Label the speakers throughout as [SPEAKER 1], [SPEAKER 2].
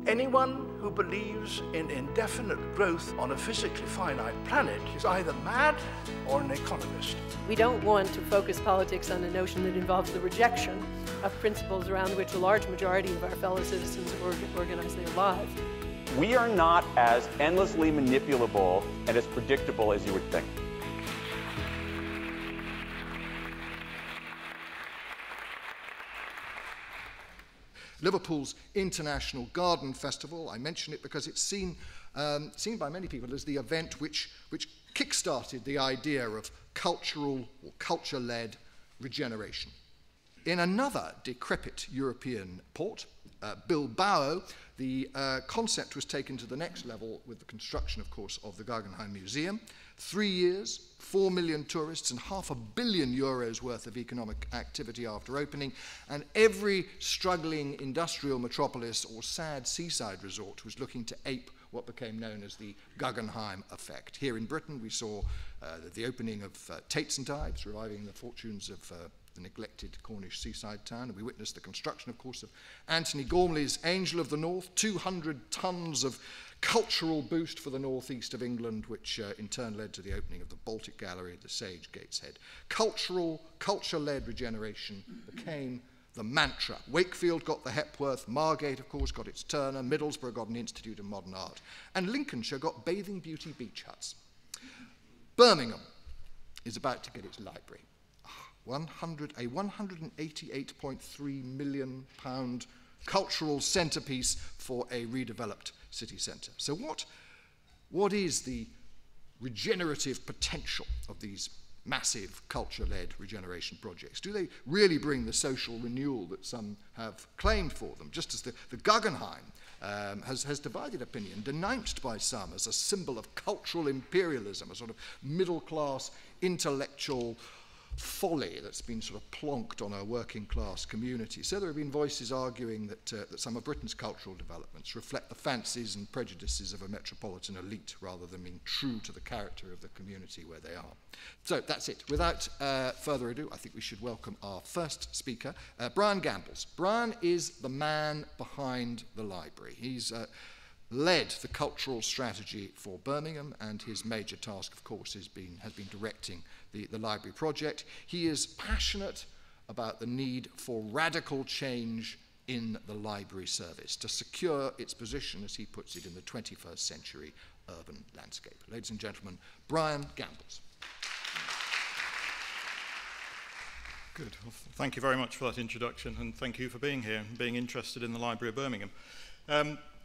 [SPEAKER 1] Anyone who believes in indefinite growth on a physically finite planet is either mad or an economist.
[SPEAKER 2] We don't want to focus politics on a notion that involves the rejection of principles around which a large majority of our fellow citizens organize their lives.
[SPEAKER 3] We are not as endlessly manipulable and as predictable as you would think.
[SPEAKER 4] Liverpool's International Garden Festival, I mention it because it's seen by many people as the event which kick-started the idea of cultural or culture-led regeneration. In another decrepit European port, Bilbao, the concept was taken to the next level with the construction, of course, of the Guggenheim Museum. 3 years, 4 million tourists and €500 million worth of economic activity after opening, and every struggling industrial metropolis or sad seaside resort was looking to ape what became known as the Guggenheim Effect. Here in Britain, we saw the opening of Tate St Ives, reviving the fortunes of the neglected Cornish seaside town, and we witnessed the construction, of course, of Anthony Gormley's Angel of the North, 200 tons of cultural boost for the northeast of England, which in turn led to the opening of the Baltic Gallery at the Sage Gateshead. Culture-led regeneration became the mantra. Wakefield got the Hepworth, Margate, of course, got its Turner, Middlesbrough got an Institute of Modern Art, and Lincolnshire got Bathing Beauty beach huts. Birmingham is about to get its library. A £188.3 million cultural centrepiece for a redeveloped city centre. So what is the regenerative potential of these massive culture-led regeneration projects? Do they really bring the social renewal that some have claimed for them? Just as the Guggenheim has divided opinion, denounced by some as a symbol of cultural imperialism, a sort of middle-class intellectual folly that's been sort of plonked on a working class community. So there have been voices arguing that some of Britain's cultural developments reflect the fancies and prejudices of a metropolitan elite rather than being true to the character of the community where they are. So that's it. Without further ado, I think we should welcome our first speaker, Brian Gambles. Brian is the man behind the library. He's led the cultural strategy for Birmingham, and his major task, of course, has been directing the library project. He is passionate about the need for radical change in the library service to secure its position, as he puts it, in the 21st century urban landscape. Ladies and gentlemen, Brian Gambles.
[SPEAKER 5] Good. Well, thank you very much for that introduction, and thank you for being here and being interested in the Library of Birmingham.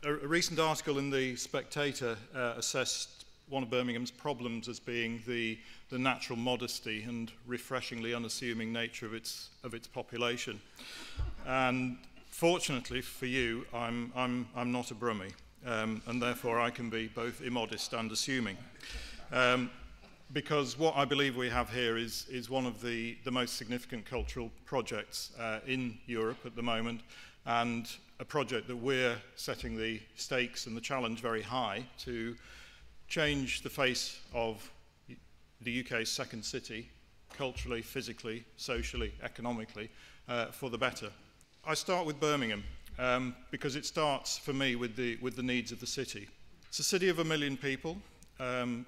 [SPEAKER 5] A recent article in The Spectator assessed one of Birmingham's problems as being the natural modesty and refreshingly unassuming nature of its population. And fortunately for you, I'm not a Brummie, and therefore I can be both immodest and assuming. Because what I believe we have here is one of the most significant cultural projects in Europe at the moment, and a project that we're setting the stakes and the challenge very high to change the face of the UK's second city, culturally, physically, socially, economically, for the better. I start with Birmingham because it starts for me with the needs of the city. It's a city of 1 million people,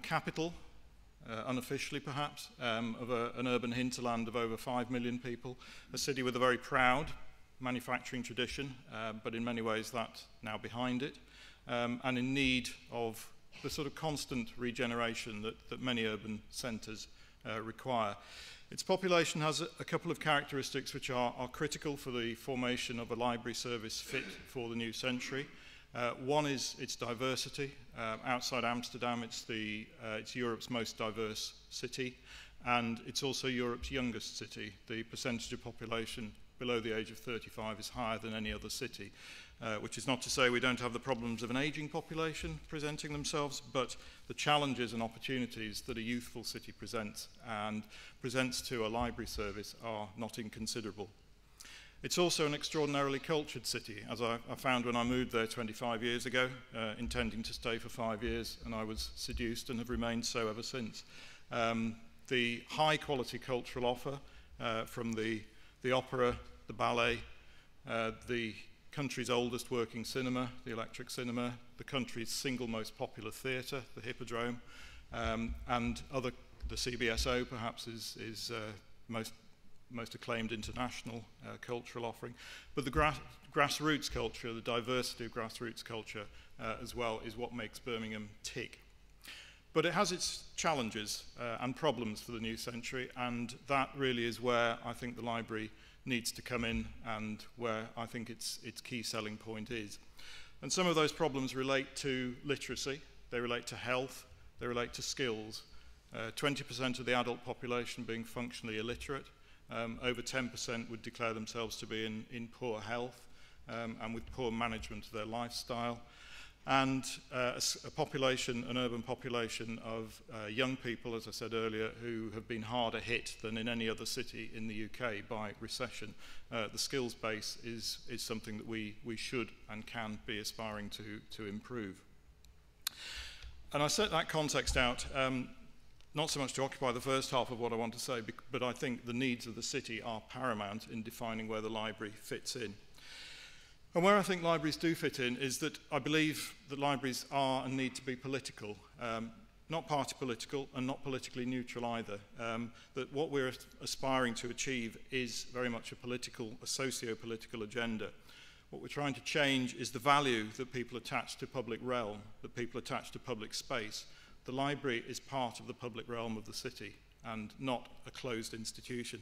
[SPEAKER 5] capital, unofficially perhaps, of an urban hinterland of over 5 million people, a city with a very proud manufacturing tradition, but in many ways that's now behind it, and in need of the sort of constant regeneration that many urban centres require. Its population has a couple of characteristics which are critical for the formation of a library service fit for the new century. One is its diversity. Outside Amsterdam, it's Europe's most diverse city, and it's also Europe's youngest city. The percentage of population below the age of 35 is higher than any other city, which is not to say we don't have the problems of an ageing population presenting themselves, but the challenges and opportunities that a youthful city presents to a library service are not inconsiderable. It's also an extraordinarily cultured city, as I found when I moved there 25 years ago, intending to stay for 5 years, and I was seduced and have remained so ever since. The high-quality cultural offer from the opera, the ballet, the country's oldest working cinema, the Electric Cinema, the country's single most popular theatre, the Hippodrome, and the CBSO perhaps is most acclaimed international cultural offering. But the grassroots culture, the diversity of grassroots culture as well, is what makes Birmingham tick. But it has its challenges and problems for the new century, and that really is where I think the library needs to come in and where I think its key selling point is. And some of those problems relate to literacy, they relate to health, they relate to skills. 20% of the adult population being functionally illiterate, over 10% would declare themselves to be in poor health and with poor management of their lifestyle. And a population, an urban population of young people, as I said earlier, who have been harder hit than in any other city in the UK by recession. The skills base is something that we should and can be aspiring to improve. And I set that context out not so much to occupy the first half of what I want to say, but I think the needs of the city are paramount in defining where the library fits in. And where I think libraries do fit in is that I believe that libraries are and need to be political, not party political and not politically neutral either. That what we're aspiring to achieve is very much a socio-political agenda. What we're trying to change is the value that people attach to public realm, that people attach to public space. The library is part of the public realm of the city and not a closed institution.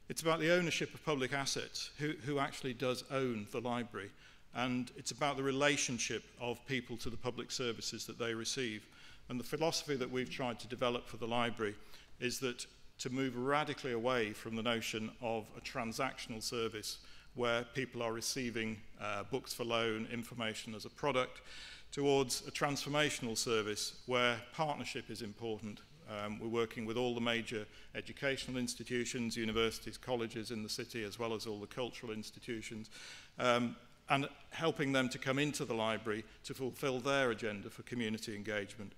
[SPEAKER 5] It's about the ownership of public assets, who actually does own the library, and it's about the relationship of people to the public services that they receive. And the philosophy that we've tried to develop for the library is that to move radically away from the notion of a transactional service where people are receiving books for loan, information as a product, towards a transformational service where partnership is important. We're working with all the major educational institutions, universities, colleges in the city, as well as all the cultural institutions, and helping them to come into the library to fulfill their agenda for community engagement.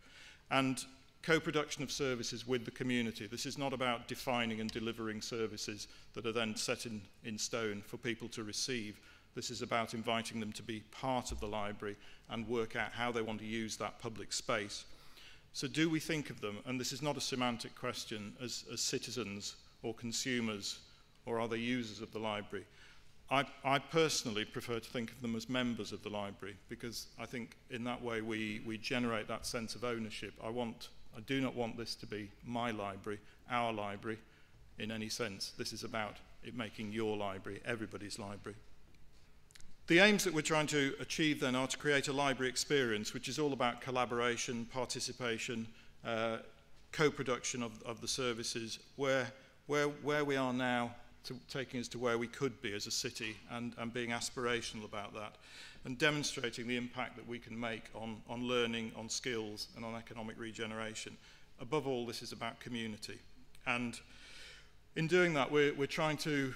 [SPEAKER 5] And co-production of services with the community. This is not about defining and delivering services that are then set in stone for people to receive. This is about inviting them to be part of the library and work out how they want to use that public space. So do we think of them, and this is not a semantic question, as citizens or consumers, or are they users of the library? I personally prefer to think of them as members of the library, because I think in that way we generate that sense of ownership. I do not want this to be my library, our library, in any sense. This is about it making your library, everybody's library. The aims that we're trying to achieve then are to create a library experience which is all about collaboration, participation, co-production of the services, where we are now, taking us to where we could be as a city, and being aspirational about that, and demonstrating the impact that we can make on learning, on skills, and on economic regeneration. Above all, this is about community. And in doing that, we're trying to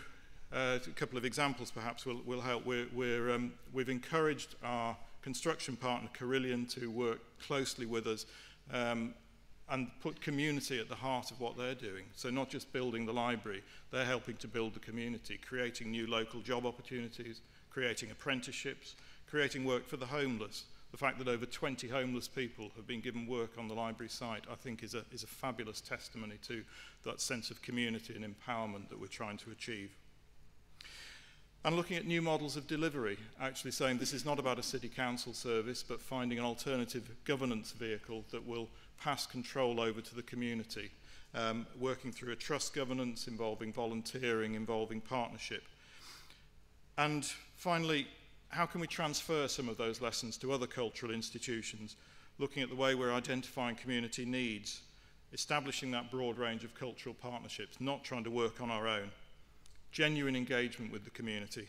[SPEAKER 5] a couple of examples perhaps will help. We've encouraged our construction partner, Carillion, to work closely with us and put community at the heart of what they're doing. So not just building the library, they're helping to build the community, creating new local job opportunities, creating apprenticeships, creating work for the homeless. The fact that over 20 homeless people have been given work on the library site, I think is a fabulous testimony to that sense of community and empowerment that we're trying to achieve. And looking at new models of delivery, actually saying this is not about a city council service, but finding an alternative governance vehicle that will pass control over to the community, working through a trust governance involving volunteering, involving partnership. And finally, how can we transfer some of those lessons to other cultural institutions, looking at the way we're identifying community needs, establishing that broad range of cultural partnerships, not trying to work on our own. Genuine engagement with the community,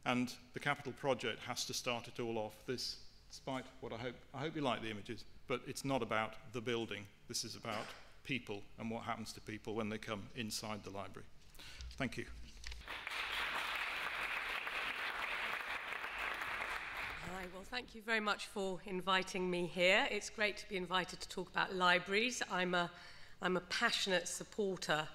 [SPEAKER 5] and the capital project has to start it all off. This, despite what I hope you like the images, but it's not about the building. This is about people and what happens to people when they come inside the library. Thank you.
[SPEAKER 6] Hi, well, thank you very much for inviting me here. It's great to be invited to talk about libraries. I'm a passionate supporter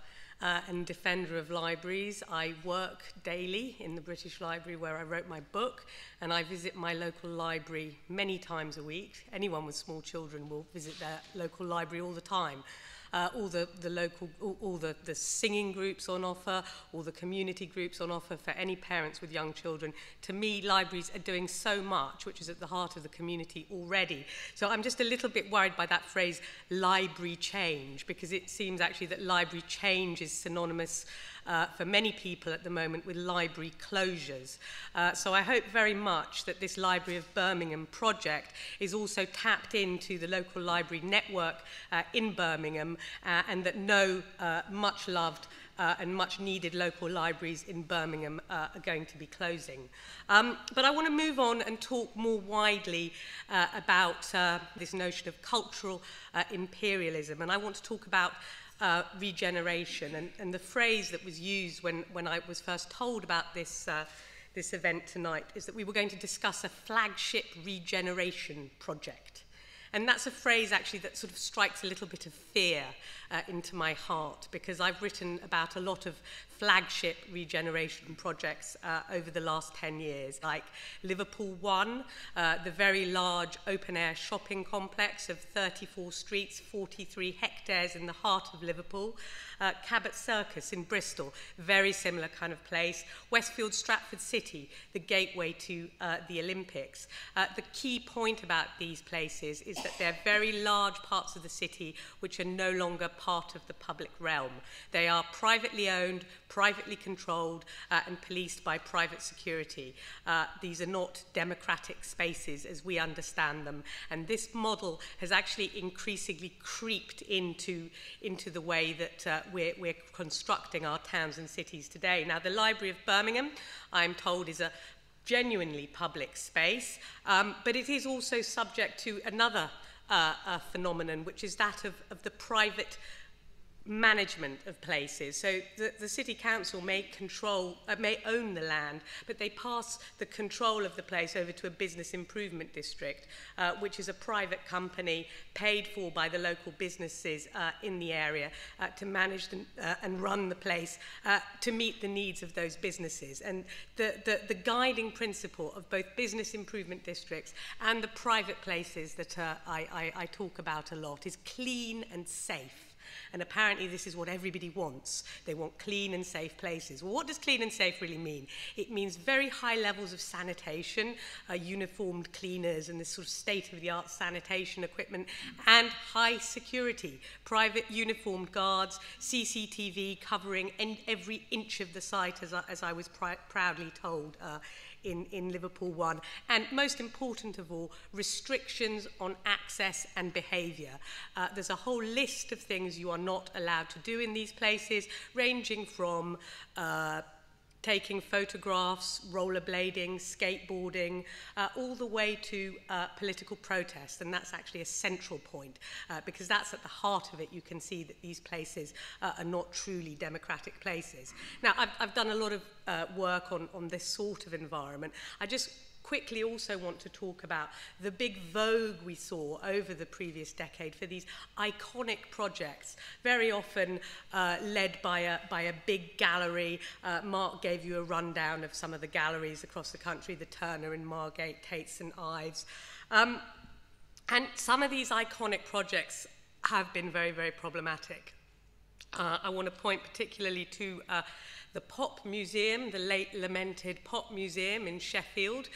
[SPEAKER 6] and defender of libraries. I work daily in the British Library where I wrote my book, and I visit my local library many times a week. Anyone with small children will visit their local library all the time. All the singing groups on offer, all the community groups on offer for any parents with young children. To me, libraries are doing so much, which is at the heart of the community already. So I'm just a little bit worried by that phrase, library change, because it seems actually that library change is synonymous for many people at the moment with library closures. So I hope very much that this Library of Birmingham project is also tapped into the local library network in Birmingham, and that no much loved and much needed local libraries in Birmingham are going to be closing. But I want to move on and talk more widely about this notion of cultural imperialism, and I want to talk about regeneration, and the phrase that was used when I was first told about this event tonight is that we were going to discuss a flagship regeneration project. And that's a phrase actually that sort of strikes a little bit of fear into my heart, because I've written about a lot of flagship regeneration projects over the last 10 years, like Liverpool One, the very large open-air shopping complex of 34 streets, 43 hectares in the heart of Liverpool, Cabot Circus in Bristol, very similar kind of place, Westfield Stratford City, the gateway to the Olympics. The key point about these places is that they're very large parts of the city which are no longer part of the public realm. They are privately owned, privately controlled, and policed by private security. These are not democratic spaces as we understand them, and this model has actually increasingly creeped into the way that we're constructing our towns and cities today. Now, the Library of Birmingham, I'm told, is a genuinely public space, but it is also subject to another phenomenon, which is that of the private management of places. So the city council may own the land, but they pass the control of the place over to a business improvement district, which is a private company paid for by the local businesses in the area to manage and run the place to meet the needs of those businesses. And the guiding principle of both business improvement districts and the private places that I talk about a lot is clean and safe. And apparently this is what everybody wants. They want clean and safe places. Well, what does clean and safe really mean? It means very high levels of sanitation, uniformed cleaners and this sort of state-of-the-art sanitation equipment, and high security, private uniformed guards, CCTV covering every inch of the site, as I was proudly told in Liverpool One. And most important of all, restrictions on access and behaviour. There's a whole list of things you are not allowed to do in these places, ranging from taking photographs, rollerblading, skateboarding, all the way to political protest. And that's actually a central point, because that's at the heart of it. You can see that these places are not truly democratic places. Now, I've done a lot of work on this sort of environment. I just quickly also want to talk about the big vogue we saw over the previous decade for these iconic projects, very often led by a big gallery. Mark gave you a rundown of some of the galleries across the country, the Turner in Margate, Tates and Ives. And some of these iconic projects have been very, very problematic. I want to point particularly to the Pop Museum, the late lamented Pop Museum in Sheffield,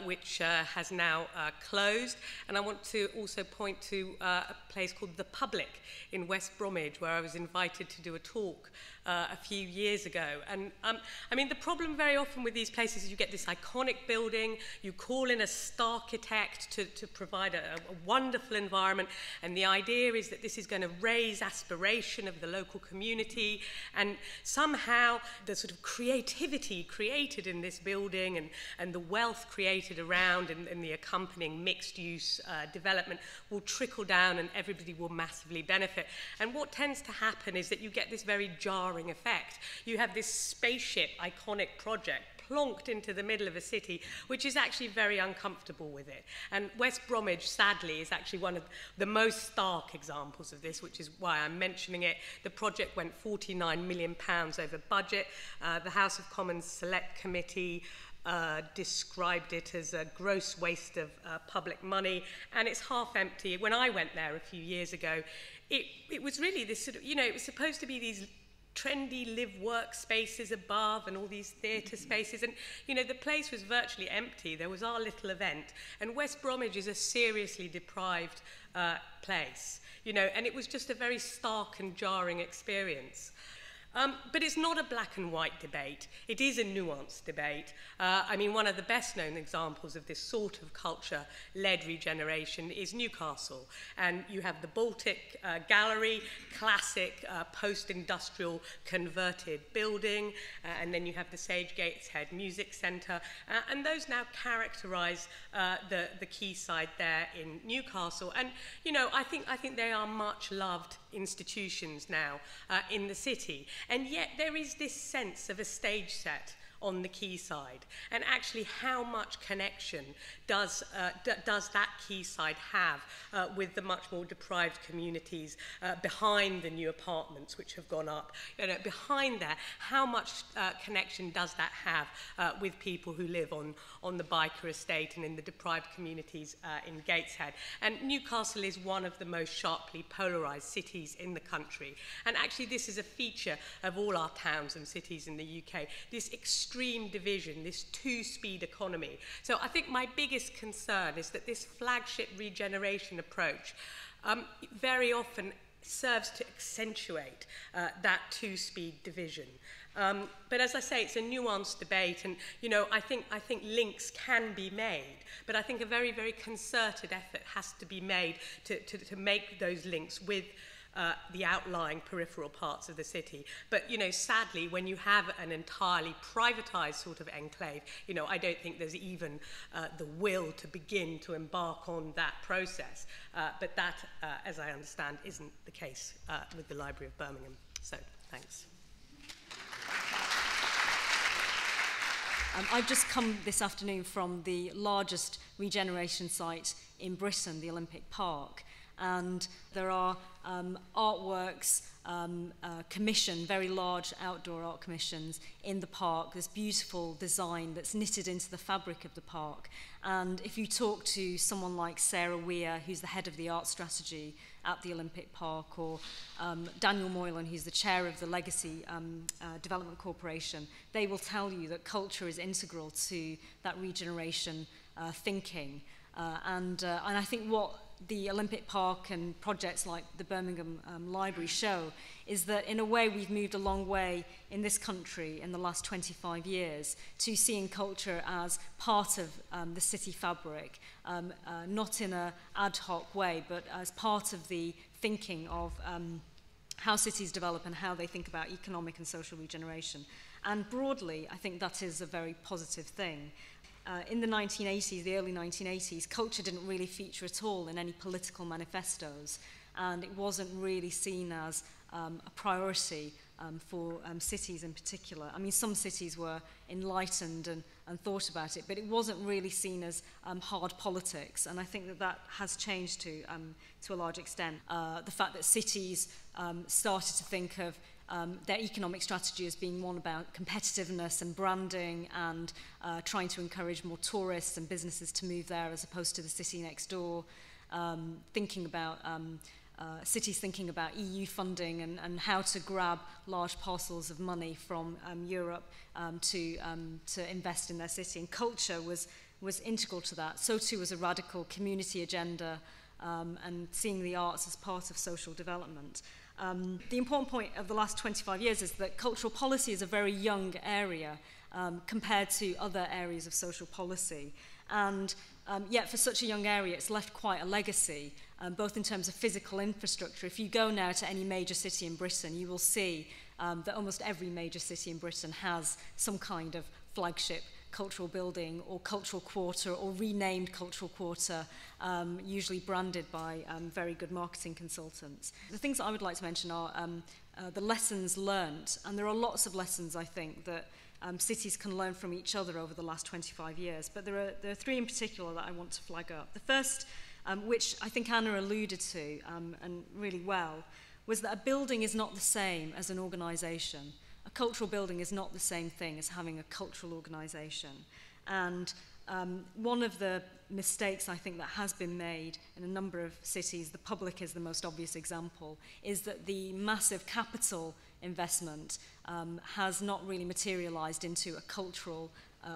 [SPEAKER 6] which has now closed. And I want to also point to a place called The Public in West Bromwich, where I was invited to do a talk a few years ago. And I mean, the problem very often with these places is you get this iconic building, you call in a star architect to provide a wonderful environment, and the idea is that this is going to raise aspiration of the local community, and somehow the sort of creativity created in this building and the wealth created around and the accompanying mixed-use development will trickle down and everybody will massively benefit. And what tends to happen is that you get this very jarring effect. You have this spaceship iconic project plonked into the middle of a city, which is actually very uncomfortable with it. And West Bromwich, sadly, is actually one of the most stark examples of this, which is why I'm mentioning it. The project went £49 million over budget. The House of Commons Select Committee described it as a gross waste of public money, and it's half empty. When I went there a few years ago, it was really this sort of, you know, it was supposed to be these trendy live-work spaces above and all these theatre spaces, and, you know, the place was virtually empty. There was our little event, and West Bromwich is a seriously deprived place, you know, and it was just a very stark and jarring experience. But it's not a black and white debate. It is a nuanced debate. I mean, one of the best known examples of this sort of culture-led regeneration is Newcastle. And you have the Baltic Gallery, classic post-industrial converted building, and then you have the Sage Gateshead Music Centre, and those now characterise the quayside there in Newcastle. And, you know, I think they are much loved institutions now in the city. And yet there is this sense of a stage set on the quayside, and actually how much connection does that quayside have with the much more deprived communities behind the new apartments which have gone up? You know, behind there, how much connection does that have with people who live on the biker estate and in the deprived communities in Gateshead? And Newcastle is one of the most sharply polarised cities in the country, and actually this is a feature of all our towns and cities in the UK, this extreme division, this two-speed economy. So I think my biggest concern is that this flagship regeneration approach very often serves to accentuate that two-speed division. But as I say, it's a nuanced debate, and, you know, I think links can be made, but I think a very, very concerted effort has to be made to make those links with the outlying peripheral parts of the city. But, you know, sadly, when you have an entirely privatised sort of enclave, you know, I don't think there's even the will to begin to embark on that process. But that, as I understand, isn't the case with the Library of Birmingham. So, thanks.
[SPEAKER 7] I've just come this afternoon from the largest regeneration site in Britain, the Olympic Park. And there are artworks commissioned, very large outdoor art commissions in the park, this beautiful design that's knitted into the fabric of the park. And if you talk to someone like Sarah Weir, who's the head of the art strategy at the Olympic Park, or Daniel Moylan, who's the chair of the Legacy Development Corporation, they will tell you that culture is integral to that regeneration thinking. And I think what the Olympic Park and projects like the Birmingham Library show is that, in a way, we've moved a long way in this country in the last 25 years to seeing culture as part of the city fabric, not in an ad hoc way, but as part of the thinking of how cities develop and how they think about economic and social regeneration. And broadly, I think that is a very positive thing. In the 1980s, the early 1980s, culture didn't really feature at all in any political manifestos, and it wasn't really seen as a priority for cities in particular. I mean, some cities were enlightened and thought about it, but it wasn't really seen as hard politics, and I think that has changed to a large extent. The fact that cities started to think of their economic strategy as being one about competitiveness and branding and trying to encourage more tourists and businesses to move there as opposed to the city next door, thinking about cities thinking about EU funding and how to grab large parcels of money from Europe to invest in their city. And culture was integral to that. So too was a radical community agenda and seeing the arts as part of social development. The important point of the last 25 years is that cultural policy is a very young area compared to other areas of social policy. And yet for such a young area, it's left quite a legacy, both in terms of physical infrastructure. If you go now to any major city in Britain, you will see that almost every major city in Britain has some kind of flagship cultural building or cultural quarter or renamed cultural quarter, usually branded by very good marketing consultants. The things that I would like to mention are the lessons learnt, and there are lots of lessons, I think, that cities can learn from each other over the last 25 years. But there are three in particular that I want to flag up. The first, which I think Anna alluded to, and really well, was that a building is not the same as an organisation. A cultural building is not the same thing as having a cultural organisation. And one of the mistakes I think that has been made in a number of cities, the public is the most obvious example, is that the massive capital investment has not really materialised into a cultural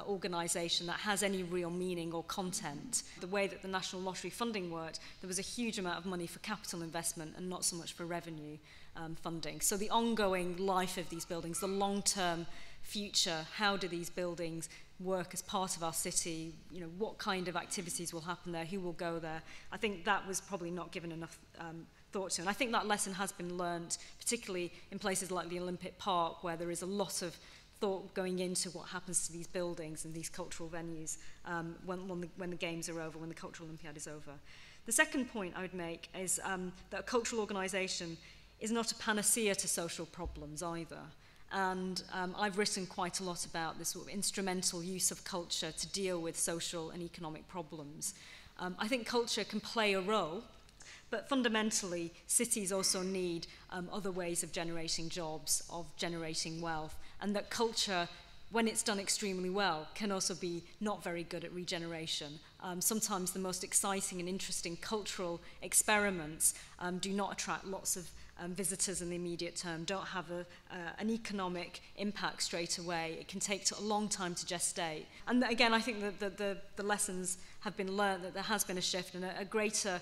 [SPEAKER 7] organisation that has any real meaning or content. The way that the National Lottery funding worked, there was a huge amount of money for capital investment and not so much for revenue funding. So the ongoing life of these buildings, the long-term future, how do these buildings work as part of our city, you know, what kind of activities will happen there, who will go there, I think that was probably not given enough thought to. And I think that lesson has been learnt, particularly in places like the Olympic Park, where there is a lot of thought going into what happens to these buildings and these cultural venues when the games are over, when the Cultural Olympiad is over. The second point I would make is that a cultural organisation is not a panacea to social problems either. And I've written quite a lot about this sort of instrumental use of culture to deal with social and economic problems. I think culture can play a role, but fundamentally, cities also need other ways of generating jobs, of generating wealth, and that culture, when it's done extremely well, can also be not very good at regeneration. Sometimes the most exciting and interesting cultural experiments do not attract lots of visitors in the immediate term, don't have an economic impact straight away. It can take a long time to gestate. And again, I think that the lessons have been learned, that there has been a shift and a greater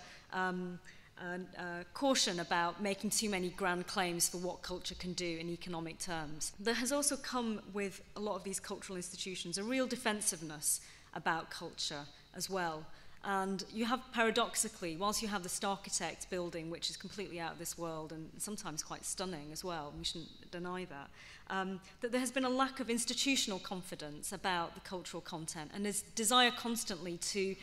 [SPEAKER 7] caution about making too many grand claims for what culture can do in economic terms. There has also come with a lot of these cultural institutions a real defensiveness about culture as well. And you have, paradoxically, whilst you have the Starchitect building, which is completely out of this world and sometimes quite stunning as well, we shouldn't deny that, that there has been a lack of institutional confidence about the cultural content and this desire constantly to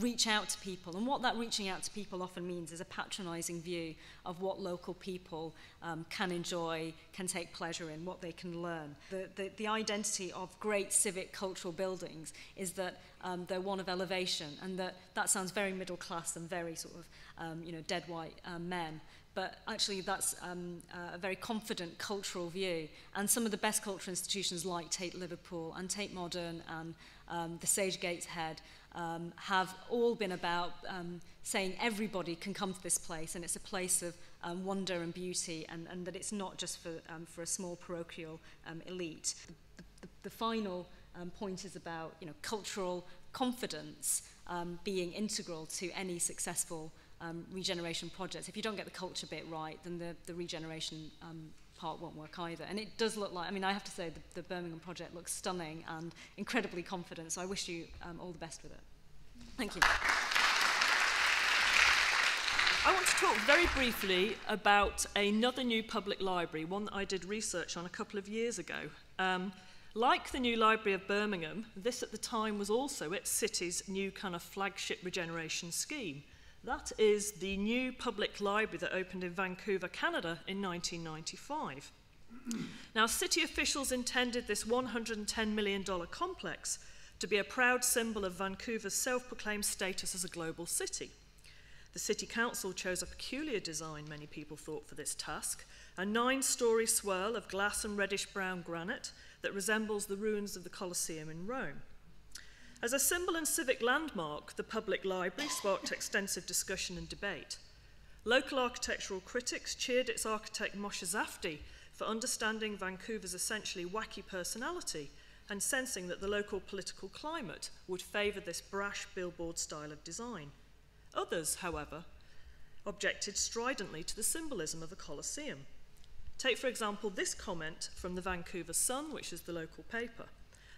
[SPEAKER 7] reach out to people. And what that reaching out to people often means is a patronising view of what local people can enjoy, can take pleasure in, what they can learn. The identity of great civic cultural buildings is that they're one of elevation, and that sounds very middle class and very sort of dead white men. But actually that's a very confident cultural view. And some of the best cultural institutions like Tate Liverpool and Tate Modern and the Sage Gateshead have all been about saying everybody can come to this place, and it's a place of wonder and beauty, and that it's not just for a small parochial elite. The final point is about cultural confidence being integral to any successful regeneration projects. If you don't get the culture bit right, then the regeneration part won't work either. And it does look like, I have to say, the Birmingham project looks stunning and incredibly confident, so I wish you all the best with it. Thank you.
[SPEAKER 8] I want to talk very briefly about another new public library, one that I did research on a couple of years ago. Like the new Library of Birmingham, this at the time was also its city's new kind of flagship regeneration scheme. That is the new public library that opened in Vancouver, Canada in 1995. Now, city officials intended this $110 million complex to be a proud symbol of Vancouver's self-proclaimed status as a global city. The City Council chose a peculiar design, many people thought, for this task, a 9-storey swirl of glass and reddish-brown granite that resembles the ruins of the Colosseum in Rome. As a symbol and civic landmark, the public library sparked extensive discussion and debate. Local architectural critics cheered its architect Moshe Zafti for understanding Vancouver's essentially wacky personality and sensing that the local political climate would favour this brash billboard style of design. Others, however, objected stridently to the symbolism of a Colosseum. Take, for example, this comment from the Vancouver Sun, which is the local paper,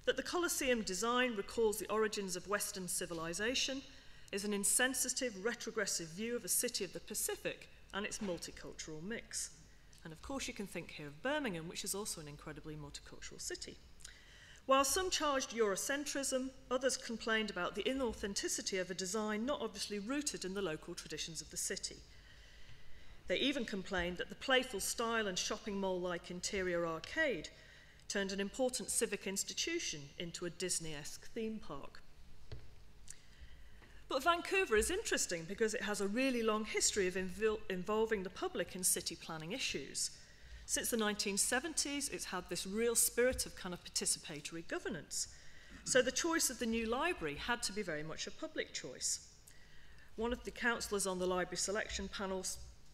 [SPEAKER 8] that the Colosseum design recalls the origins of Western civilization, is an insensitive, retrogressive view of a city of the Pacific and its multicultural mix. And of course you can think here of Birmingham, which is also an incredibly multicultural city. While some charged Eurocentrism, others complained about the inauthenticity of a design not obviously rooted in the local traditions of the city. They even complained that the playful style and shopping mall-like interior arcade turned an important civic institution into a Disney-esque theme park. But Vancouver is interesting because it has a really long history of involving the public in city planning issues. Since the 1970s, it's had this real spirit of kind of participatory governance. So the choice of the new library had to be very much a public choice. One of the councillors on the library selection panel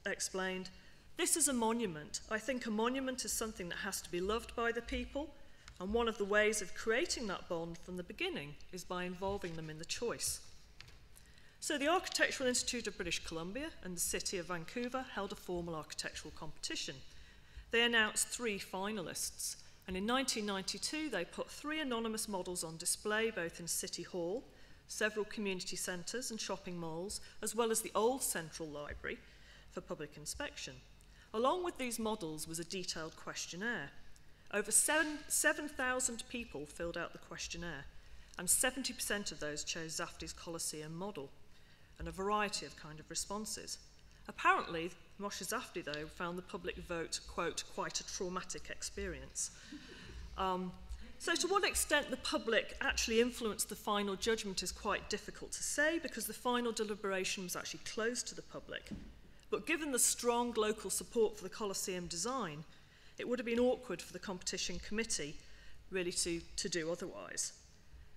[SPEAKER 8] explained, "This is a monument. I think a monument is something that has to be loved by the people, and one of the ways of creating that bond from the beginning is by involving them in the choice." So the Architectural Institute of British Columbia and the City of Vancouver held a formal architectural competition. They announced 3 finalists, and in 1992 they put 3 anonymous models on display both in City Hall, several community centres and shopping malls, as well as the old Central Library for public inspection. Along with these models was a detailed questionnaire. Over 7,000 people filled out the questionnaire, and 70% of those chose Zafti's Colosseum model, and a variety of kind of responses. Apparently, Moshe Zafti, though, found the public vote, quote, quite a traumatic experience. So to what extent the public actually influenced the final judgment is quite difficult to say, because the final deliberation was actually closed to the public. But given the strong local support for the Colosseum design, it would have been awkward for the competition committee really to do otherwise.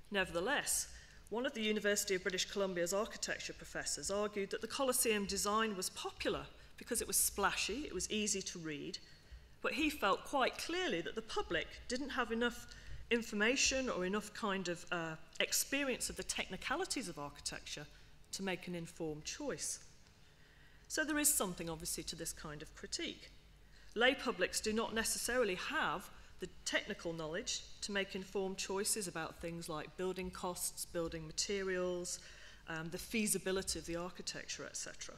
[SPEAKER 8] Nevertheless, one of the University of British Columbia's architecture professors argued that the Colosseum design was popular because it was splashy, it was easy to read, but he felt quite clearly that the public didn't have enough information or enough kind of experience of the technicalities of architecture to make an informed choice. So there is something, obviously, to this kind of critique. Lay publics do not necessarily have the technical knowledge to make informed choices about things like building costs, building materials, the feasibility of the architecture, etc.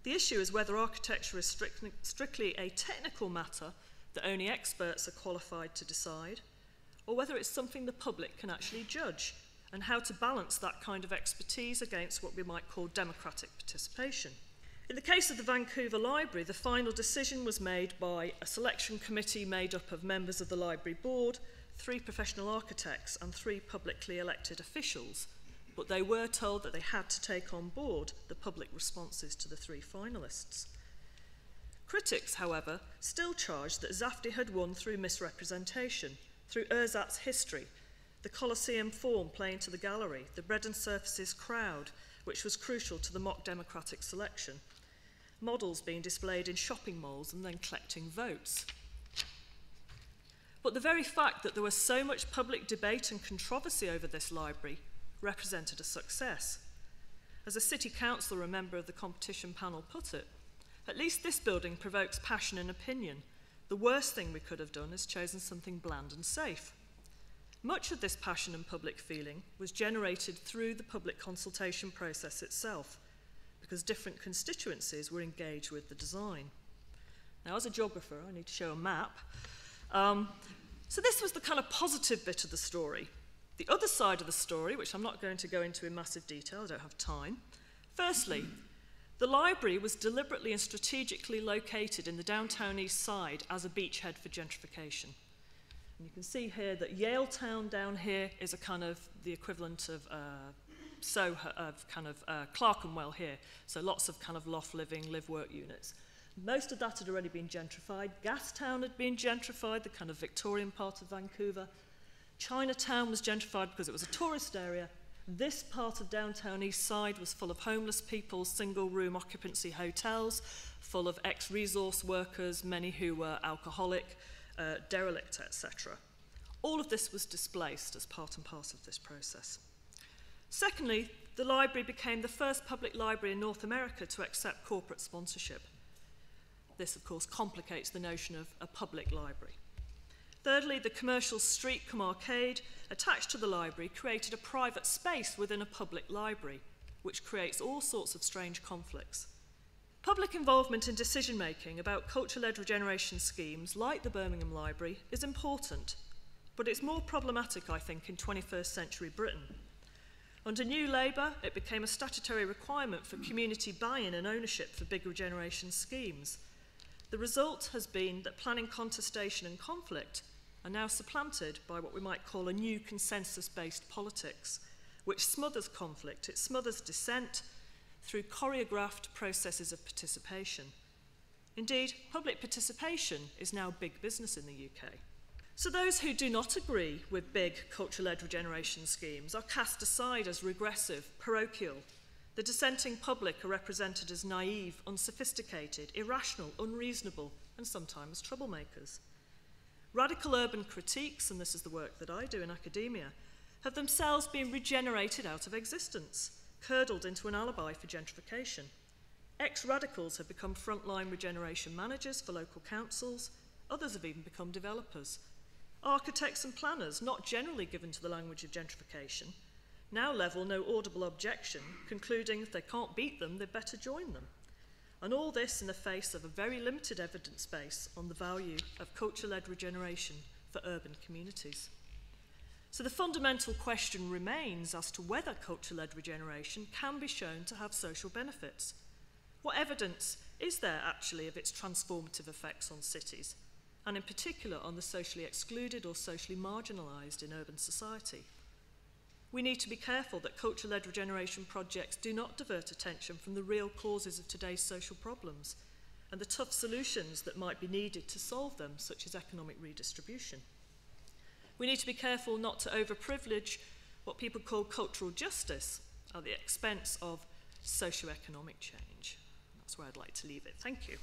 [SPEAKER 8] The issue is whether architecture is strictly a technical matter that only experts are qualified to decide, or whether it's something the public can actually judge, and how to balance that kind of expertise against what we might call democratic participation. In the case of the Vancouver Library, the final decision was made by a selection committee made up of members of the library board, 3 professional architects and 3 publicly elected officials, but they were told that they had to take on board the public responses to the 3 finalists. Critics, however, still charged that Zafti had won through misrepresentation, through ersatz history, the Colosseum form playing to the gallery, the bread and surfaces crowd, which was crucial to the mock democratic selection, models being displayed in shopping malls and then collecting votes. But the very fact that there was so much public debate and controversy over this library represented a success. As a city councillor, a member of the competition panel, put it, "At least this building provokes passion and opinion. The worst thing we could have done is chosen something bland and safe." Much of this passion and public feeling was generated through the public consultation process itself, because different constituencies were engaged with the design. Now, as a geographer, I need to show a map. So this was the kind of positive bit of the story. The other side of the story, which I'm not going to go into in massive detail, I don't have time. Firstly, the library was deliberately and strategically located in the downtown east side as a beachhead for gentrification. And you can see here that Yale Town down here is a kind of the equivalent of Soho, of kind of Clerkenwell here. So lots of kind of loft living, live-work units. Most of that had already been gentrified. Gastown had been gentrified, the kind of Victorian part of Vancouver. Chinatown was gentrified because it was a tourist area. This part of downtown east side was full of homeless people, single-room occupancy hotels, full of ex-resource workers, many who were alcoholic, derelict, etc. All of this was displaced as part and parcel of this process. Secondly, the library became the first public library in North America to accept corporate sponsorship. This, of course, complicates the notion of a public library. Thirdly, the commercial street cum arcade attached to the library created a private space within a public library, which creates all sorts of strange conflicts. Public involvement in decision-making about culture-led regeneration schemes like the Birmingham Library is important, but it's more problematic, I think, in 21st century Britain. Under New Labour, it became a statutory requirement for community buy-in and ownership for big regeneration schemes. The result has been that planning contestation and conflict are now supplanted by what we might call a new consensus-based politics, which smothers conflict, it smothers dissent through choreographed processes of participation. Indeed, public participation is now big business in the UK. So those who do not agree with big culture-led regeneration schemes are cast aside as regressive, parochial. The dissenting public are represented as naive, unsophisticated, irrational, unreasonable, and sometimes troublemakers. Radical urban critiques, and this is the work that I do in academia, have themselves been regenerated out of existence, curdled into an alibi for gentrification. Ex-radicals have become frontline regeneration managers for local councils, others have even become developers. Architects and planners, not generally given to the language of gentrification, now level no audible objection, concluding if they can't beat them, they'd better join them. And all this in the face of a very limited evidence base on the value of culture-led regeneration for urban communities. So the fundamental question remains as to whether culture-led regeneration can be shown to have social benefits. What evidence is there actually of its transformative effects on cities, and in particular on the socially excluded or socially marginalised in urban society? We need to be careful that culture-led regeneration projects do not divert attention from the real causes of today's social problems and the tough solutions that might be needed to solve them, such as economic redistribution. We need to be careful not to overprivilege what people call cultural justice at the expense of socio-economic change. That's where I'd like to leave it. Thank you.